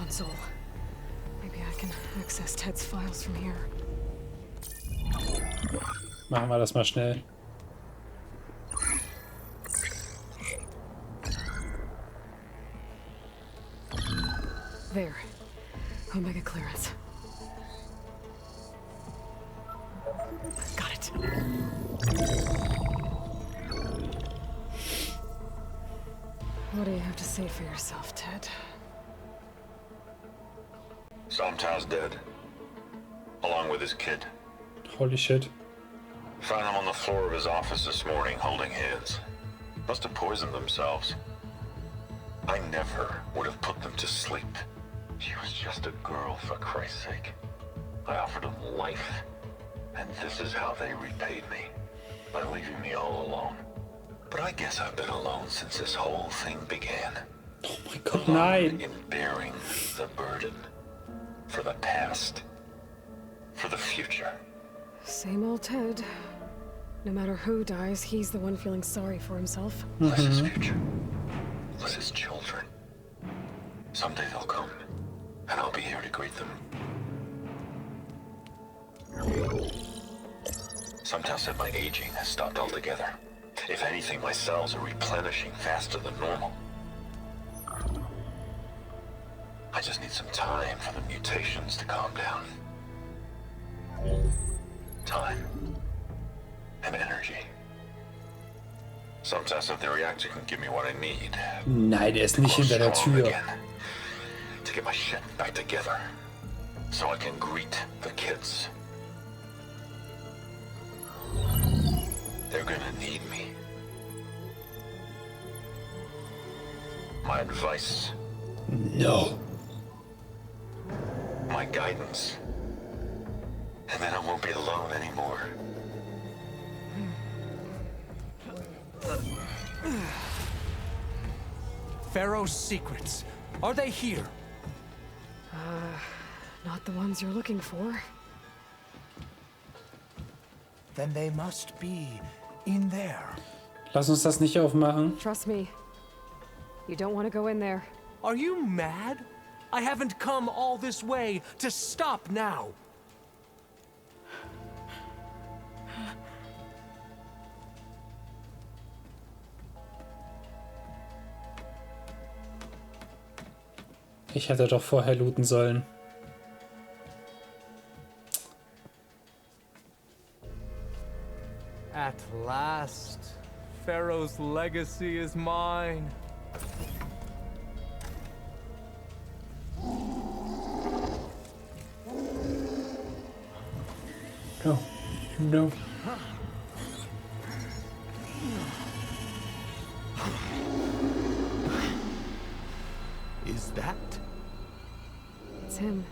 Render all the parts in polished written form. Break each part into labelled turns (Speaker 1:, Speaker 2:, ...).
Speaker 1: console. Maybe I can access Ted's files from here.
Speaker 2: Machen wir das mal schnell.
Speaker 1: There. Omega clearance. Got it. What do you have to say for yourself, Ted?
Speaker 3: Somtow's dead. Along with his kid.
Speaker 2: Holy shit.
Speaker 3: Found him on the floor of his office this morning, holding hands. Must have poisoned themselves. I never would have put them to sleep. She was just a girl, for Christ's sake. I offered them life, and this is how they repaid me. By leaving me all alone. But I guess I've been alone since this whole thing began.
Speaker 2: Oh my Gott,
Speaker 3: Alone
Speaker 2: nein.
Speaker 3: in bearing the burden. For the past. For the future.
Speaker 1: Same old Ted. No matter who dies, he's the one feeling sorry for himself.
Speaker 3: Less his future. Less his children. Someday they'll come, and I'll be here to greet them. Sometimes said my aging has stopped altogether. If anything, my cells are replenishing faster than normal. I just need some time for the mutations to calm down. Time. And energy. Sometimes said the reactor can give me what I need.
Speaker 2: Nein, der ist nicht hinter der
Speaker 3: Strong
Speaker 2: Tür.
Speaker 3: again. To get my shit back together. So I can greet the kids. They're gonna need me. My advice.
Speaker 2: No.
Speaker 3: My guidance. And then I won't be alone anymore.
Speaker 4: Pharaoh's secrets. Are they here?
Speaker 1: Not the ones you're looking for.
Speaker 4: Then they must be in there.
Speaker 2: Lass uns das nicht aufmachen.
Speaker 1: Trust me. You don't want to go in there.
Speaker 4: Are you mad? I haven't come all this way to stop now.
Speaker 2: Ich hätte doch vorher looten sollen.
Speaker 4: At last, Pharaoh's legacy is mine.
Speaker 2: No. No.
Speaker 4: Is that?
Speaker 1: It's him.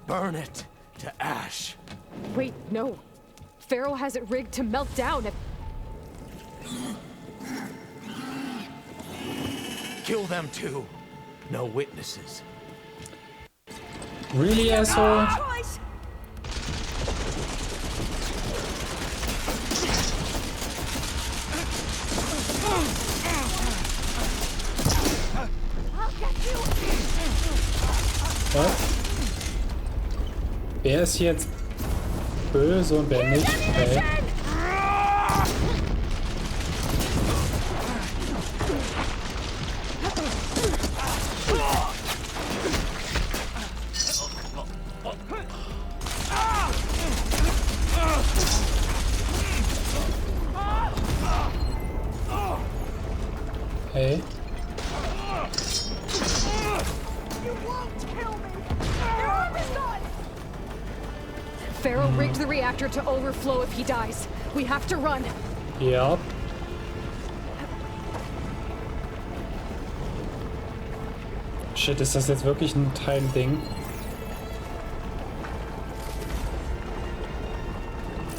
Speaker 4: Burn it to ash.
Speaker 1: Wait, no. Pharaoh has it rigged to melt down.
Speaker 4: Kill them too. No witnesses.
Speaker 2: Really, asshole? Was? Wer ist jetzt böse und wer nicht? Okay. Hey.
Speaker 1: Pharaoh rigged the reactor to overflow if he dies. We have to run.
Speaker 2: Ja. Shit, ist das jetzt wirklich ein Time-Ding?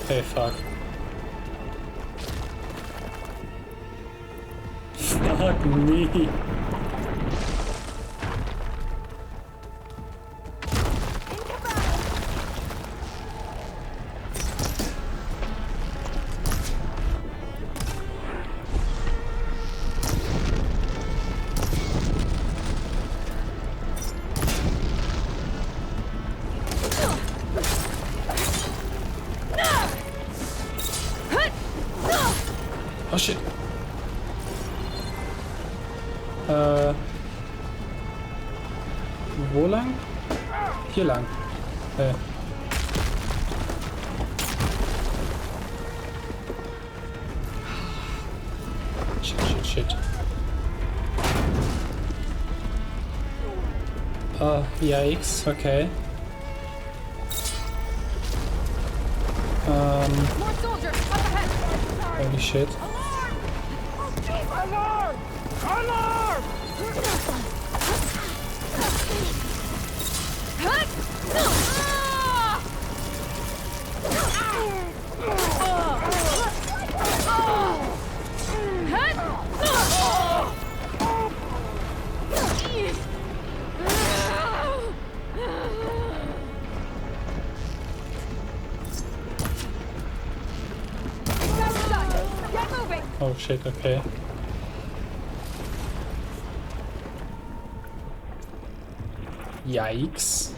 Speaker 2: Hey, fuck. Fuck me. Wo lang? Hier lang. Shit. Oh, yikes, okay.
Speaker 1: More soldiers up ahead.
Speaker 2: Holy shit.
Speaker 4: Alarm! Alarm!
Speaker 1: Get moving.
Speaker 2: Oh shit, okay. Yikes.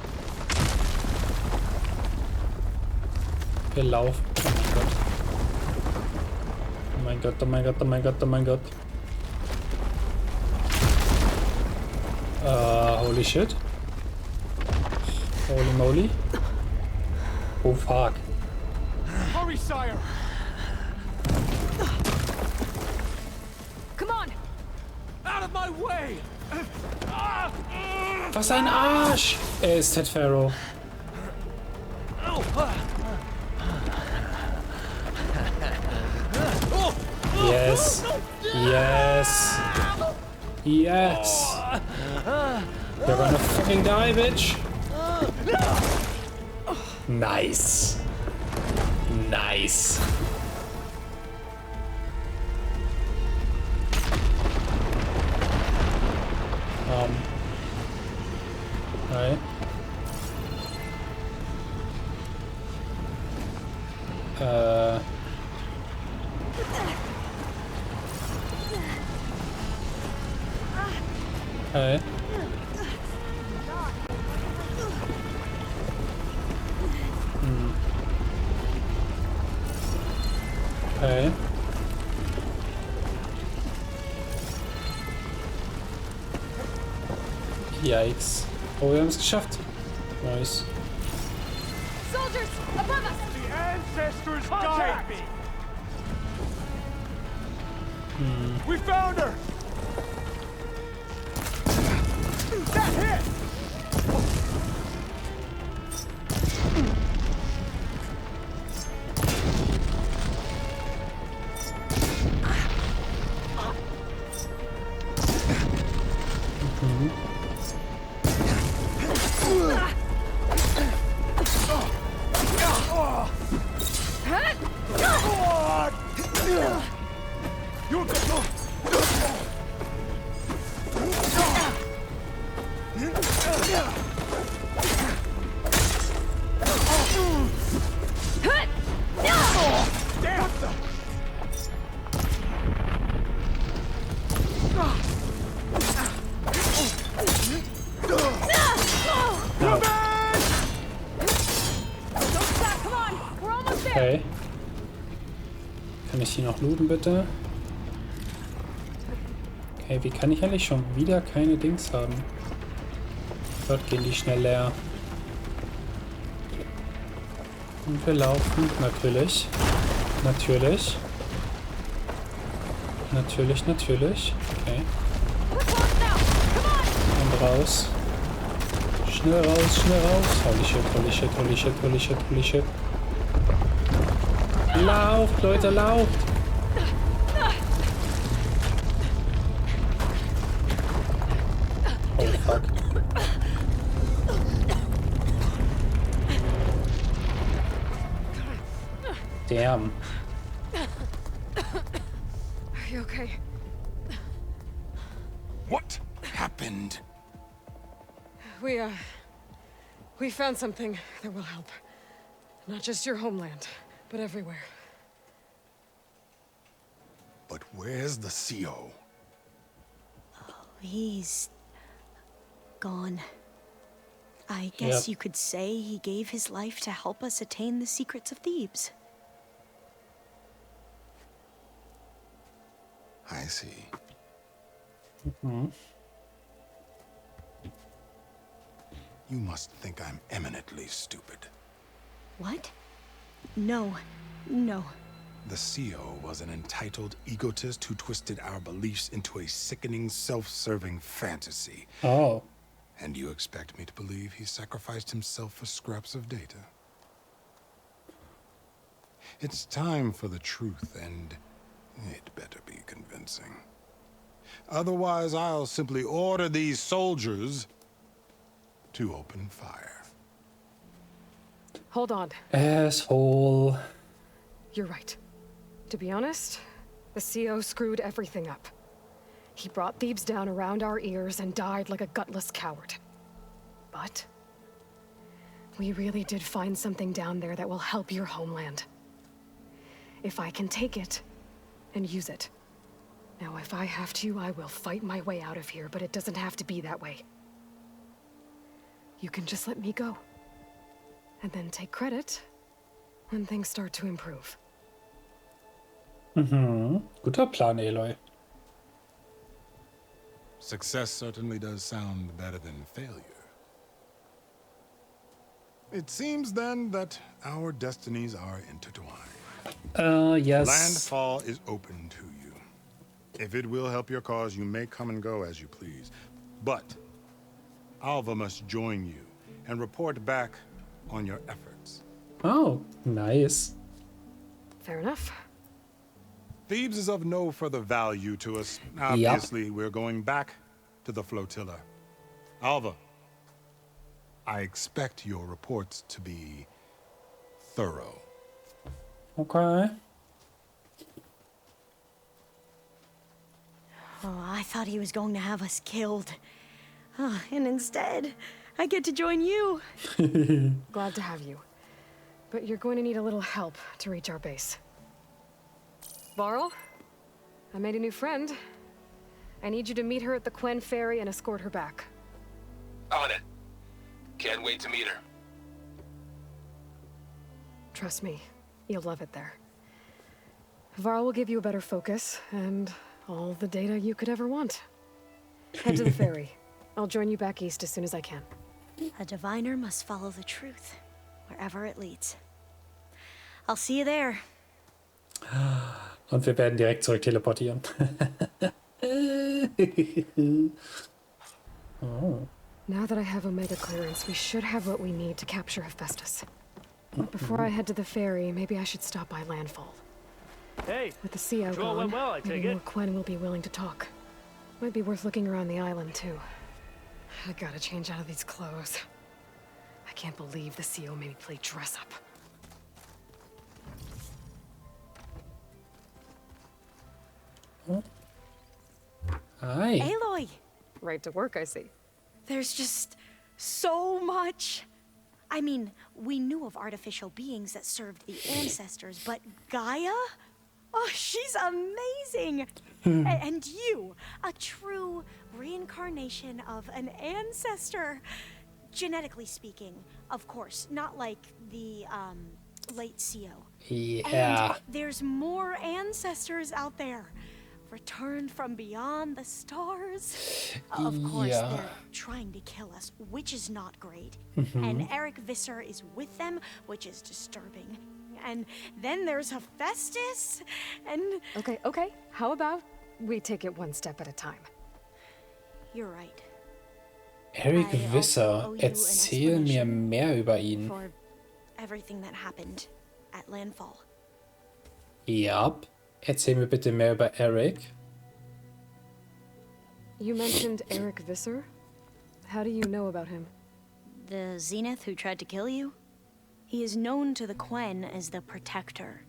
Speaker 2: Wir laufen. Oh mein Gott. Oh mein Gott, oh mein Gott, oh mein Gott, oh mein Gott. Holy shit. Holy moly. Oh fuck.
Speaker 4: Hurry, sire!
Speaker 1: Come on.
Speaker 4: Out of my way!
Speaker 2: Was ein Arsch! Er ist Ted Pharaoh. Yes. Yes. Yes. You're gonna fucking die, bitch. Nice. Nice. Hi. Hi. Okay. Yikes. Oh, wir haben es geschafft. Nice.
Speaker 1: Soldiers above us.
Speaker 4: The ancestors guide me! We found her! That hit!
Speaker 2: Okay. Kann ich die noch looten, bitte? Okay, wie kann ich eigentlich schon wieder keine Dings haben? Dort gehen die schnell leer. Und wir laufen. Natürlich. Natürlich. Natürlich, natürlich. Okay. Und raus. Schnell raus, schnell raus. Holy shit, holy shit, holy shit, holy shit, holy shit. Lauft, Leute, lauft! Oh, fuck. Damn.
Speaker 1: Are you okay?
Speaker 4: What happened?
Speaker 1: We found something that will help. Not just your homeland, but everywhere.
Speaker 5: But where's the CO?
Speaker 6: He's gone. I guess you could say he gave his life to help us attain the secrets of Thebes.
Speaker 5: I see. You must think I'm eminently stupid.
Speaker 6: What? No. No.
Speaker 5: The CO was an entitled egotist who twisted our beliefs into a sickening, self-serving fantasy.
Speaker 2: Oh.
Speaker 5: And you expect me to believe he sacrificed himself for scraps of data? It's time for the truth, and it better be convincing. Otherwise, I'll simply order these soldiers to open fire.
Speaker 1: Hold on.
Speaker 2: Asshole.
Speaker 1: You're right. To be honest, the CO screwed everything up. He brought Thebes down around our ears and died like a gutless coward. But we really did find something down there that will help your homeland. If I can take it and use it. Now, if I have to, I will fight my way out of here, but it doesn't have to be that way. You can just let me go. And then take credit when things start to improve.
Speaker 2: Guter Plan, Aloy.
Speaker 5: Success certainly does sound better than failure. It seems then that our destinies are intertwined.
Speaker 2: Yes.
Speaker 5: Landfall is open to you. If it will help your cause, you may come and go as you please. But Alva must join you and report back on your efforts.
Speaker 2: Oh, nice.
Speaker 1: Fair enough.
Speaker 5: Thebes is of no further value to us. Obviously, we're going back to the flotilla. Alva, I expect your reports to be thorough.
Speaker 2: Okay.
Speaker 6: Oh, I thought he was going to have us killed. Oh, and instead, I get to join you.
Speaker 1: Glad to have you. But you're going to need a little help to reach our base. Varl, I made a new friend. I need you to meet her at the Quen Ferry and escort her back.
Speaker 7: On it. Can't wait to meet her.
Speaker 1: Trust me, you'll love it there. Varl will give you a better focus and all the data you could ever want. Head to the ferry. I'll join you back east as soon as I can.
Speaker 6: A diviner must follow the truth, wherever it leads. I'll see you there.
Speaker 2: Und wir werden direkt zurück teleportieren. Oh.
Speaker 1: Now that I have Omega clearance, we should have what we need to capture Hephaestus. But before I head to the ferry, maybe I should stop by Landfall.
Speaker 8: Hey,
Speaker 1: With the CO
Speaker 8: Patrol went
Speaker 1: gone,
Speaker 8: well, I
Speaker 1: maybe
Speaker 8: take it.
Speaker 1: more Quen will be willing to talk. Might be worth looking around the island, too. I gotta change out of these clothes. I can't believe the CO made me play dress up.
Speaker 2: Hi.
Speaker 6: Aloy,
Speaker 1: Right to work, I see.
Speaker 6: there's just so much. I mean, we knew of artificial beings that served the ancestors, but Gaia? Oh, she's amazing! And you, a true reincarnation of an ancestor. Genetically speaking, of course, not like the, late CO.
Speaker 2: Yeah.
Speaker 6: And there's more ancestors out there. Returned from beyond the stars. Of course,
Speaker 2: Yeah.
Speaker 6: they're trying to kill us, which is not great. And Eric Visser is with them, which is disturbing. And then there's Hephaestus, and...
Speaker 1: Okay. How about we take it one step at a time?
Speaker 6: You're right.
Speaker 2: Eric
Speaker 6: I also
Speaker 2: Visser,
Speaker 6: owe you an
Speaker 2: erzähl mir
Speaker 6: explanation
Speaker 2: mehr über ihn.
Speaker 6: For everything that happened at Landfall.
Speaker 2: Ja. Erzähl mir bitte mehr über Eric.
Speaker 1: You mentioned Eric Visser? How do you know about him?
Speaker 6: The Zenith who tried to kill you? He is known to the Quen as the Protector.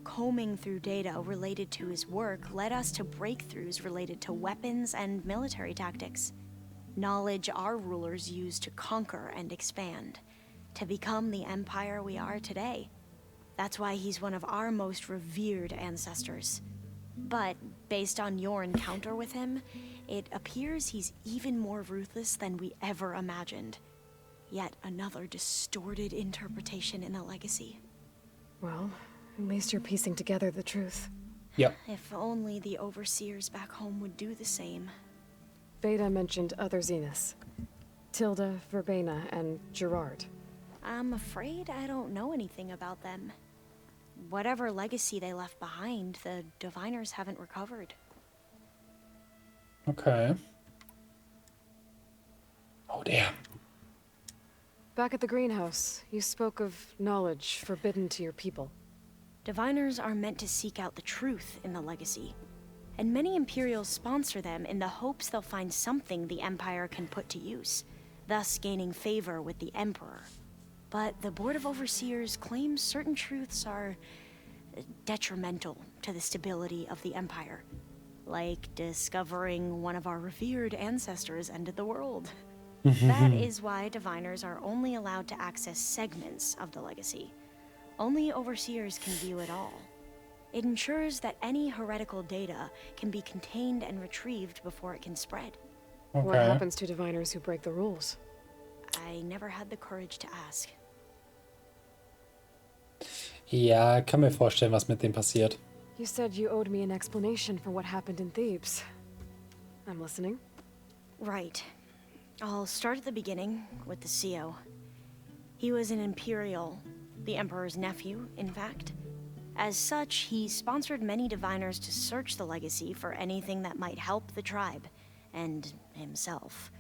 Speaker 6: Combing through data related to his work led us to breakthroughs related to weapons and military tactics. Knowledge our rulers used to conquer and expand, to become the empire we are today. That's why he's one of our most revered ancestors. But based on your encounter with him, it appears he's even more ruthless than we ever imagined. Yet another distorted interpretation in the legacy.
Speaker 1: Well, at least you're piecing together the truth.
Speaker 2: Ja.
Speaker 6: If only the overseers back home would do the same.
Speaker 1: Beta mentioned other Zeniths. Tilda, Verbena, and Gerard.
Speaker 6: I'm afraid I don't know anything about them. Whatever legacy they left behind, the diviners haven't recovered.
Speaker 2: Okay. Oh, damn.
Speaker 1: Back at the greenhouse, you spoke of knowledge forbidden to your people.
Speaker 6: Diviners are meant to seek out the truth in the legacy, and many Imperials sponsor them in the hopes they'll find something the Empire can put to use, thus gaining favor with the Emperor. But the Board of Overseers claims certain truths are detrimental to the stability of the Empire, like discovering one of our revered ancestors ended the world. That is why diviners are only allowed to access segments of the legacy. Only overseers can view it all. It ensures that any heretical data can be contained and retrieved before it can spread.
Speaker 2: Okay.
Speaker 1: What happens to diviners who break the rules?
Speaker 6: I never had the courage to ask.
Speaker 2: Ja, kann mir vorstellen, was mit dem passiert.
Speaker 1: You said you owed me an explanation for what happened in Thebes. I'm listening.
Speaker 6: Right. I'll start at the beginning with the CO. He was an Imperial, the Emperor's nephew, in fact. As such, he sponsored many diviners to search the legacy for anything that might help the tribe, and himself.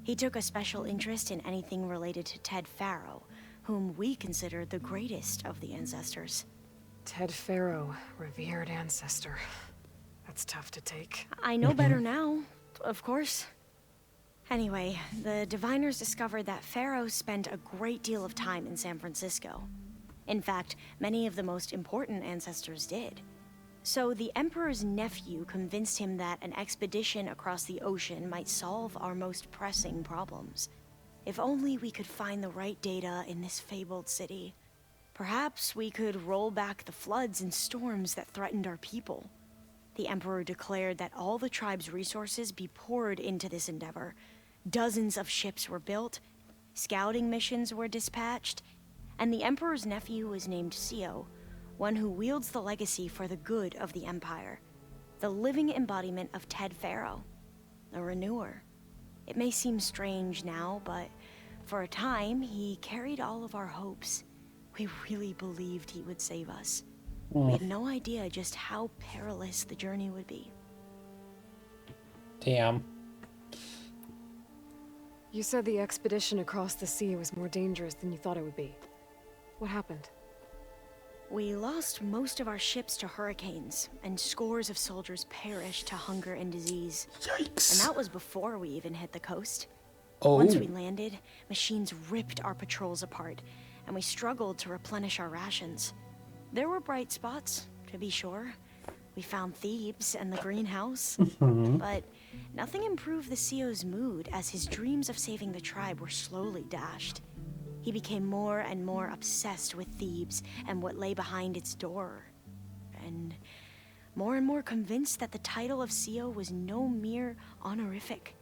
Speaker 6: He took a special interest in anything related to Playhtorugh, whom we consider the greatest of the ancestors.
Speaker 1: Playhtorugh, revered ancestor. That's tough to take.
Speaker 6: I know better now, of course. Anyway, the diviners discovered that Pharaoh spent a great deal of time in San Francisco. In fact, many of the most important ancestors did. So the Emperor's nephew convinced him that an expedition across the ocean might solve our most pressing problems. If only we could find the right data in this fabled city. Perhaps we could roll back the floods and storms that threatened our people. The Emperor declared that all the tribe's resources be poured into this endeavor. Dozens of ships were built, scouting missions were dispatched, and the Emperor's nephew was named CO, one who wields the legacy for the good of the Empire, the living embodiment of Playhtorugh, the Renewer. It may seem strange now, but for a time, he carried all of our hopes. We really believed he would save us. We had no idea just how perilous the journey would be.
Speaker 2: Damn.
Speaker 1: You said the expedition across the sea was more dangerous than you thought it would be. What happened?
Speaker 6: We lost most of our ships to hurricanes, and scores of soldiers perished to hunger and disease.
Speaker 2: Yikes.
Speaker 6: And that was before we even hit the coast.
Speaker 2: Oh.
Speaker 6: Once we landed, machines ripped our patrols apart, and we struggled to replenish our rations. There were bright spots, to be sure. We found Thebes and the greenhouse, but nothing improved the CO's mood as his dreams of saving the tribe were slowly dashed. He became more and more obsessed with Thebes and what lay behind its door, and more convinced that the title of CO was no mere honorific.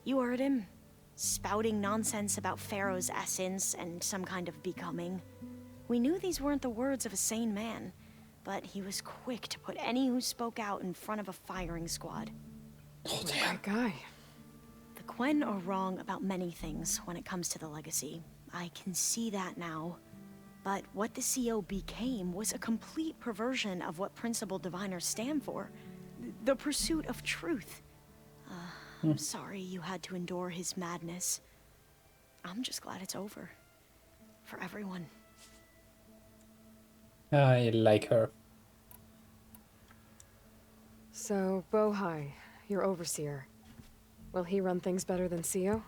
Speaker 6: You heard him, spouting nonsense about Pharaoh's essence and some kind of becoming. We knew these weren't the words of a sane man, but he was quick to put any who spoke out in front of a firing squad.
Speaker 2: Oh, damn.
Speaker 1: Great guy.
Speaker 6: The Quen are wrong about many things when it comes to the legacy. I can see that now. But what the CO became was a complete perversion of what principled diviners stand for. The pursuit of truth. I'm sorry you had to endure his madness. I'm just glad it's over. For everyone.
Speaker 2: I like her.
Speaker 1: So, Bohai, your overseer. Will he run things better than CO?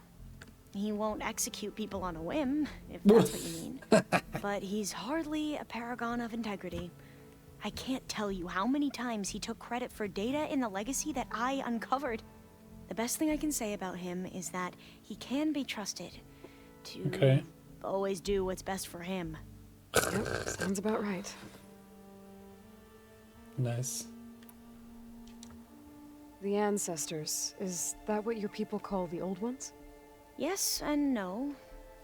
Speaker 6: He won't execute people on a whim, if that's what you mean. But he's hardly a paragon of integrity. I can't tell you how many times he took credit for data in the legacy that I uncovered. The best thing I can say about him is that he can be trusted to always do what's best for him.
Speaker 1: Yep, sounds about right.
Speaker 2: Nice.
Speaker 1: The ancestors, is that what your people call the old ones?
Speaker 6: Yes and no.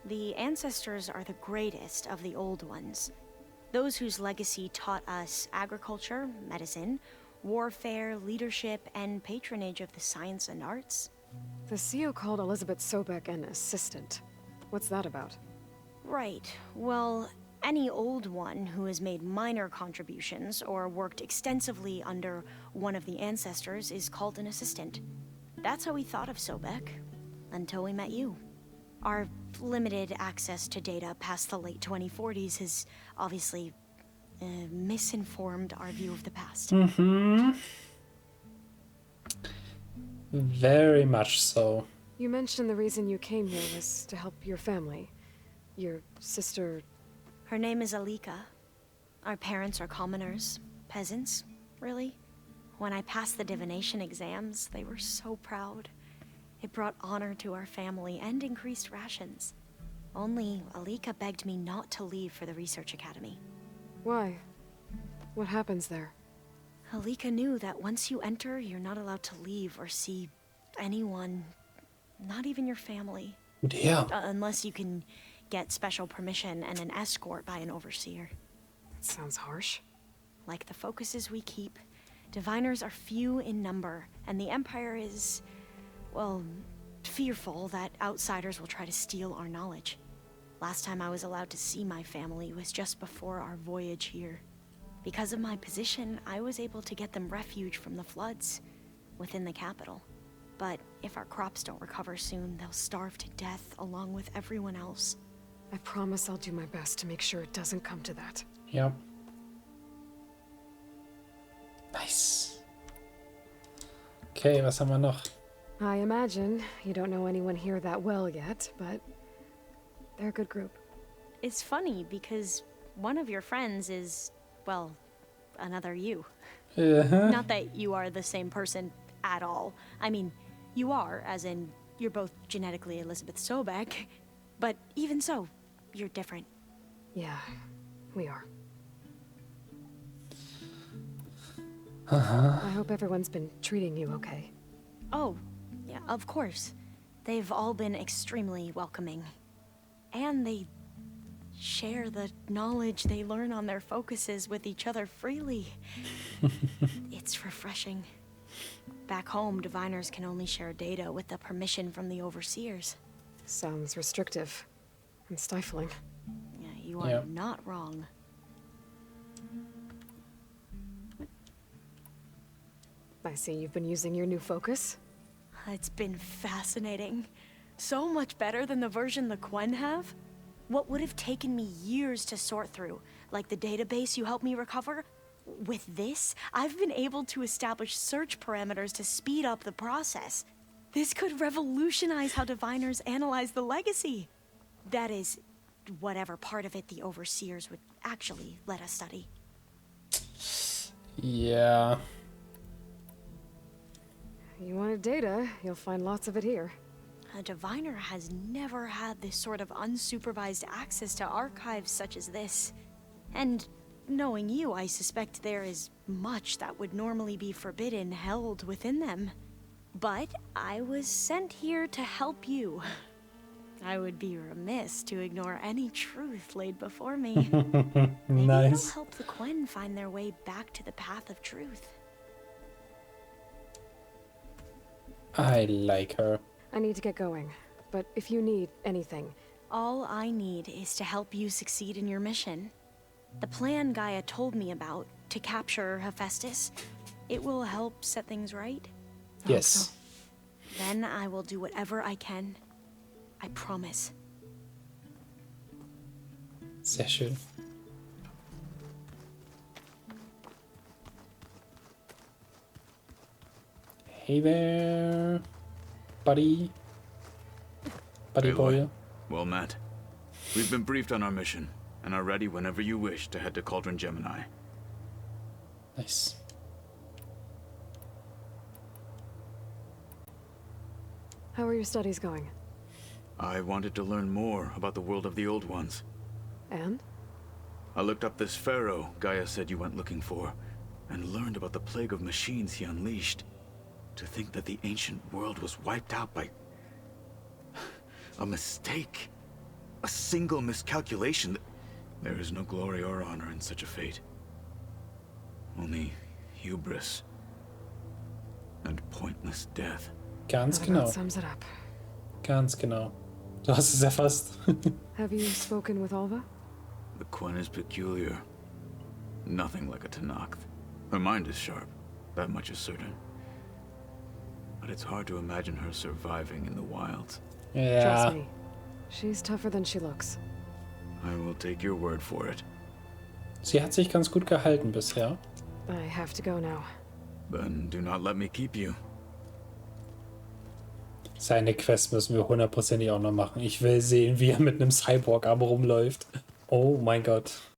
Speaker 6: The ancestors are the greatest of the old ones. Those whose legacy taught us agriculture, medicine, warfare, leadership, and patronage of the science and arts.
Speaker 1: The CO called Elizabeth Sobek an assistant. What's that about?
Speaker 6: Right. Well, any old one who has made minor contributions or worked extensively under one of the ancestors is called an assistant. That's how we thought of Sobek, until we met you. Our limited access to data past the late 2040s has obviously misinformed our view of the past.
Speaker 2: Mm-hmm. Very much so.
Speaker 1: You mentioned the reason you came here was to help your family. Your sister...
Speaker 6: Her name is Alika. Our parents are commoners, peasants, really. When I passed the divination exams, they were so proud. It brought honor to our family and increased rations. Only Alika begged me not to leave for the research academy.
Speaker 1: Why? What happens there?
Speaker 6: Alika knew that once you enter, you're not allowed to leave or see anyone, not even your family.
Speaker 2: Yeah.
Speaker 6: Unless you can get special permission and an escort by an overseer.
Speaker 1: That sounds harsh.
Speaker 6: Like the focuses we keep, diviners are few in number, and the Empire is, well, fearful that outsiders will try to steal our knowledge. Last time I was allowed to see my family was just before our voyage here. Because of my position, I was able to get them refuge from the floods within the capital. But if our crops don't recover soon, they'll starve to death along with everyone else.
Speaker 1: I promise I'll do my best to make sure it doesn't come to that.
Speaker 2: Ja. Nice. Okay, was haben wir noch?
Speaker 1: I imagine you don't know anyone here that well yet, but they're a good group.
Speaker 6: It's funny because one of your friends is, well, another you. Not that you are the same person at all. I mean, you are, as in, you're both genetically Elizabeth Sobek, but even so, you're different.
Speaker 1: Yeah, we are. I hope everyone's been treating you okay.
Speaker 6: Oh, yeah, of course. They've all been extremely welcoming. And they share the knowledge they learn on their focuses with each other freely. It's refreshing. Back home, diviners can only share data with the permission from the overseers.
Speaker 1: Sounds restrictive and stifling.
Speaker 6: Yeah, you are not wrong.
Speaker 1: I see you've been using your new focus.
Speaker 6: It's been fascinating. So much better than the version the Quen have. What would have taken me years to sort through, like the database you helped me recover, with this, I've been able to establish search parameters to speed up the process. This could revolutionize how diviners analyze the legacy. That is, whatever part of it the overseers would actually let us study.
Speaker 2: Yeah.
Speaker 1: You wanted data, you'll find lots of it here.
Speaker 6: A diviner has never had this sort of unsupervised access to archives such as this. And knowing you, I suspect there is much that would normally be forbidden held within them. But I was sent here to help you. I would be remiss to ignore any truth laid before me. Maybe
Speaker 2: Nice.
Speaker 6: it'll help the Quen find their way back to the path of truth.
Speaker 2: I like her.
Speaker 1: I need to get going, but if you need anything...
Speaker 6: All I need is to help you succeed in your mission. The plan Gaia told me about, to capture Hephaestus, it will help set things right.
Speaker 1: I hope
Speaker 2: Yes.
Speaker 1: so.
Speaker 6: Then I will do whatever I can. I promise.
Speaker 2: Sehr schön. Hey there, buddy. Buddy
Speaker 8: Aloy.
Speaker 2: boy.
Speaker 8: Well met. We've been briefed on our mission, and are ready whenever you wish to head to Cauldron Gemini.
Speaker 2: Nice.
Speaker 1: How are your studies going?
Speaker 8: I wanted to learn more about the world of the Old Ones.
Speaker 1: And?
Speaker 8: I looked up this pharaoh Gaia said you went looking for, and learned about the plague of machines he unleashed. To think that the ancient world was wiped out by... a mistake. A single miscalculation. There is no glory or honor in such a fate. Only hubris and pointless death.
Speaker 2: Ganz
Speaker 1: That
Speaker 2: genau.
Speaker 1: about sums it up.
Speaker 2: Ganz genau. Du hast es erfasst.
Speaker 1: Have you spoken with Alva?
Speaker 8: The Quen is peculiar. Nothing like a Tenakth. Her mind is sharp, that much is certain. But it's hard to imagine her surviving in the wilds.
Speaker 2: Ja.
Speaker 1: Trust me. She's tougher than she looks.
Speaker 8: I will take your word for it.
Speaker 2: Sie hat sich ganz gut gehalten bisher.
Speaker 1: I have to go now.
Speaker 8: Then do not let me keep you.
Speaker 2: Seine Quest müssen wir hundertprozentig auch noch machen. Ich will sehen, wie er mit einem Cyborg-Arm rumläuft. Oh mein Gott.